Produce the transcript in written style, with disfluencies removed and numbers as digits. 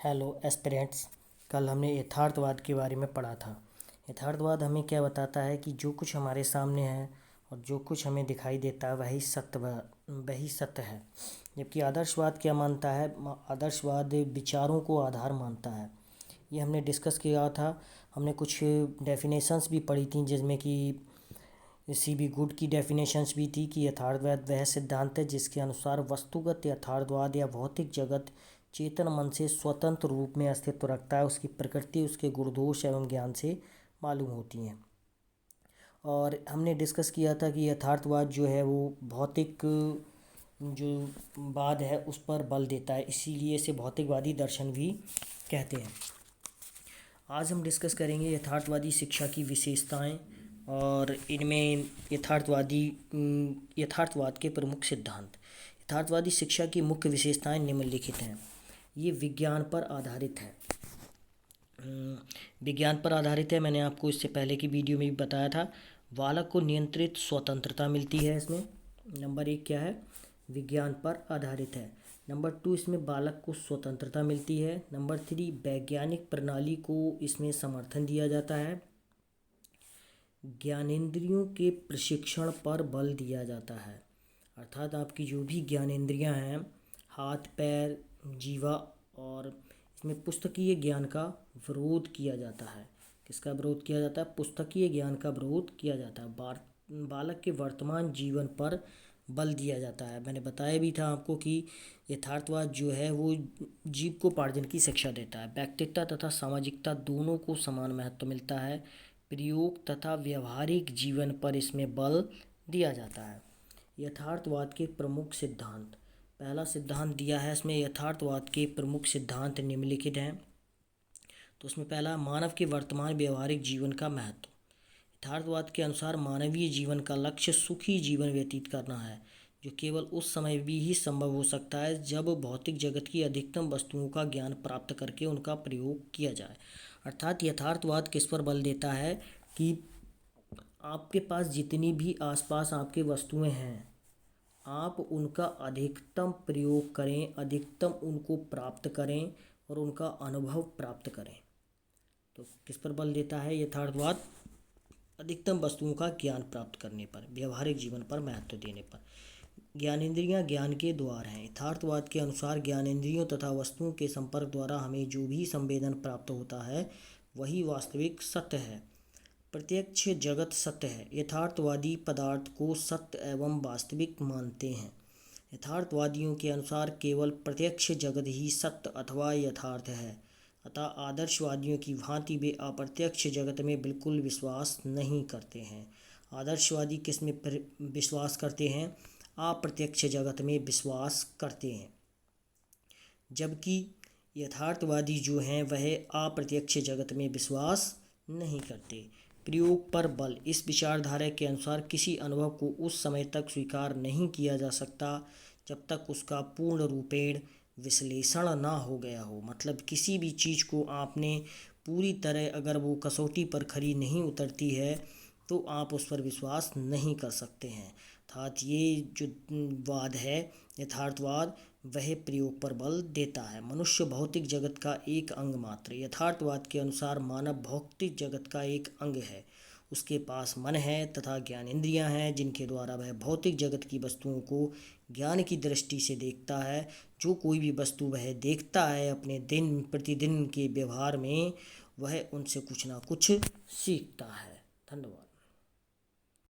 Hello aspirants. कल हमने यथार्थवाद के बारे में पढ़ा था। यथार्थवाद हमें क्या बताता है कि जो कुछ हमारे सामने है और जो कुछ हमें दिखाई देता है वही सत्य है। जबकि आदर्शवाद क्या मानता है? आदर्शवाद विचारों को आधार मानता है। ये हमने डिस्कस किया था। हमने कुछ डेफिनेशंस भी पढ़ी थी, जिसमें कि CB गुड की डेफिनेशंस भी थी कि यथार्थवाद वह सिद्धांत है जिसके अनुसार वस्तुगत यथार्थवाद या भौतिक जगत चेतन मन से स्वतंत्र रूप में अस्तित्व रखता है। उसकी प्रकृति उसके गुणदोष एवं ज्ञान से मालूम होती हैं। और हमने डिस्कस किया था कि यथार्थवाद जो है वो भौतिक जो वाद है उस पर बल देता है, इसीलिए इसे भौतिकवादी दर्शन भी कहते हैं। आज हम डिस्कस करेंगे यथार्थवादी शिक्षा की विशेषताएं और इनमें यथार्थवाद के प्रमुख सिद्धांत। यथार्थवादी शिक्षा की मुख्य विशेषताएं निम्नलिखित हैं। ये विज्ञान पर आधारित है। मैंने आपको इससे पहले की वीडियो में भी बताया था। बालक को नियंत्रित स्वतंत्रता मिलती है इसमें। नंबर 1 क्या है? विज्ञान पर आधारित है। नंबर 2, इसमें बालक को स्वतंत्रता मिलती है। नंबर 3, वैज्ञानिक प्रणाली को इसमें समर्थन दिया जाता है। ज्ञानेंद्रियों के प्रशिक्षण पर बल दिया जाता है, अर्थात आपकी जो भी ज्ञानेंद्रियां हैं, हाथ पैर जीवा, और इसमें पुस्तकीय ज्ञान का विरोध किया जाता है। किसका विरोध किया जाता है? पुस्तकीय ज्ञान का विरोध किया जाता है। बालक के वर्तमान जीवन पर बल दिया जाता है। मैंने बताया भी था आपको कि यथार्थवाद जो है वो जीविकोपार्जन की शिक्षा देता है। व्यक्तित्व तथा सामाजिकता दोनों को समान महत्व मिलता है। प्रयोग तथा व्यवहारिक जीवन पर इसमें बल दिया जाता है। यथार्थवाद के प्रमुख सिद्धांत। पहला सिद्धांत दिया है इसमें, यथार्थवाद के प्रमुख सिद्धांत निम्नलिखित हैं। तो उसमें पहला, मानव के वर्तमान व्यवहारिक जीवन का महत्व। यथार्थवाद के अनुसार मानवीय जीवन का लक्ष्य सुखी जीवन व्यतीत करना है, जो केवल उस समय भी ही संभव हो सकता है जब भौतिक जगत की अधिकतम वस्तुओं का ज्ञान प्राप्त करके उनका प्रयोग किया जाए। अर्थात यथार्थवाद किस पर बल देता है कि आपके पास जितनी भी आसपास आपके वस्तुएं हैं, आप उनका अधिकतम प्रयोग करें, अधिकतम उनको प्राप्त करें और उनका अनुभव प्राप्त करें। तो किस पर बल देता है यथार्थवाद? अधिकतम वस्तुओं का ज्ञान प्राप्त करने पर, व्यवहारिक जीवन पर महत्व देने पर। ज्ञानेंद्रियां ज्ञान के द्वार हैं। यथार्थवाद के अनुसार ज्ञानेंद्रियों तथा वस्तुओं के संपर्क द्वारा हमें जो भी संवेदन प्राप्त होता है वही वास्तविक सत्य है। प्रत्यक्ष जगत सत्य है। यथार्थवादी पदार्थ को सत्य एवं वास्तविक मानते हैं। यथार्थवादियों के अनुसार केवल प्रत्यक्ष जगत ही सत्य अथवा यथार्थ है। अतः आदर्शवादियों की भांति वे अप्रत्यक्ष जगत में बिल्कुल विश्वास नहीं करते हैं। आदर्शवादी किस में विश्वास करते हैं? अप्रत्यक्ष जगत में विश्वास करते हैं। जबकि यथार्थवादी जो हैं वह अप्रत्यक्ष जगत में विश्वास नहीं करते। प्रयोग पर बल। इस विचारधारा के अनुसार किसी अनुभव को उस समय तक स्वीकार नहीं किया जा सकता जब तक उसका पूर्ण रूपेण विश्लेषण ना हो गया हो। मतलब किसी भी चीज़ को आपने पूरी तरह, अगर वो कसौटी पर खरी नहीं उतरती है तो आप उस पर विश्वास नहीं कर सकते हैं। अर्थात ये जो वाद है यथार्थवाद, वह प्रयोग पर बल देता है। मनुष्य भौतिक जगत का एक अंग मात्र। यथार्थवाद के अनुसार मानव भौतिक जगत का एक अंग है। उसके पास मन है तथा ज्ञानेंद्रियां हैं जिनके द्वारा वह भौतिक जगत की वस्तुओं को ज्ञान की दृष्टि से देखता है। जो कोई भी वस्तु वह देखता है अपने दिन प्रतिदिन के व्यवहार में, वह उनसे कुछ ना कुछ सीखता है। धन्यवाद।